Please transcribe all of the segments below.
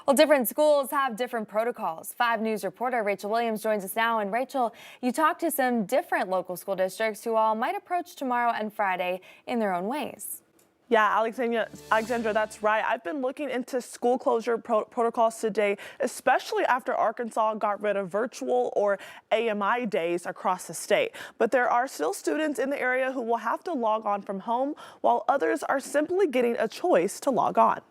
Well, different schools have different protocols. 5 News reporter Rachel Williams joins us now. And Rachel, you talked to some different local school districts who all might approach tomorrow and Friday in their own ways. Yeah, Alexandra, that's right. I've been looking into school closure protocols today, especially after Arkansas got rid of virtual or AMI days across the state. But there are still students in the area who will have to log on from home, while others are simply getting a choice to log on.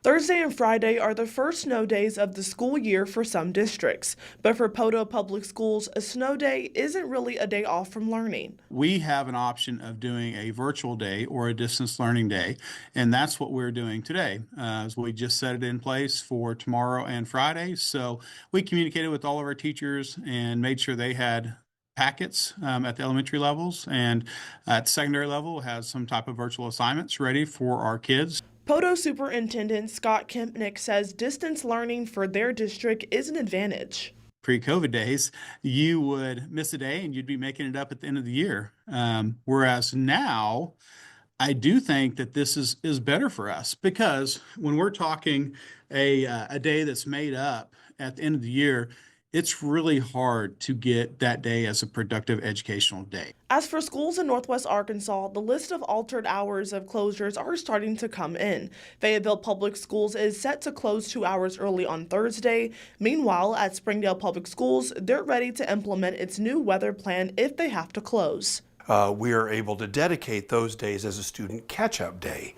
Thursday and Friday are the first snow days of the school year for some districts. But for Poto Public Schools, a snow day isn't really a day off from learning. We have an option of doing a virtual day or a distance learning day, and that's what we're doing today. As we just set it in place for tomorrow and Friday. So we communicated with all of our teachers and made sure they had packets at the elementary levels, and at the secondary level has some type of virtual assignments ready for our kids. Poto Superintendent Scott Kempnick says distance learning for their district is an advantage. Pre-COVID days, you would miss a day and you'd be making it up at the end of the year. Whereas now, I do think that this is better for us, because when we're talking a day that's made up at the end of the year, it's really hard to get that day as a productive educational day. As for schools in Northwest Arkansas, the list of altered hours of closures are starting to come in. Fayetteville Public Schools is set to close 2 hours early on Thursday. Meanwhile, at Springdale Public Schools, they're ready to implement its new weather plan if they have to close. We are able to dedicate those days as a student catch-up day.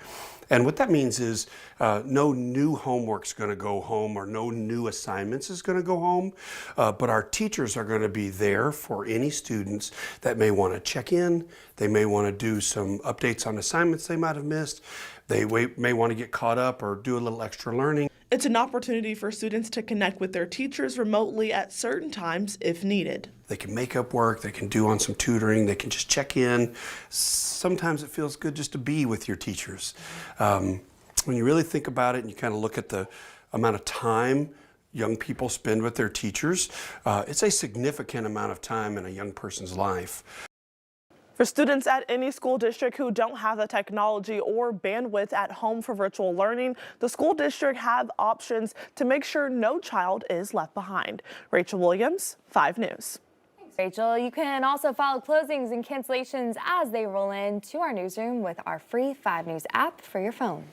And what that means is no new homework's going to go home, or no new assignments is going to go home, but our teachers are going to be there for any students that may want to check in. They may want to do some updates on assignments they might have missed. They may want to get caught up or do a little extra learning. It's an opportunity for students to connect with their teachers remotely at certain times if needed. They can make up work, they can do on some tutoring, they can just check in. Sometimes it feels good just to be with your teachers. When you really think about it and you kind of look at the amount of time young people spend with their teachers, it's a significant amount of time in a young person's life. For students at any school district who don't have the technology or bandwidth at home for virtual learning, the school district have options to make sure no child is left behind. Rachel Williams, 5 News. Thanks, Rachel. You can also follow closings and cancellations as they roll in to our newsroom with our free 5 News app for your phone.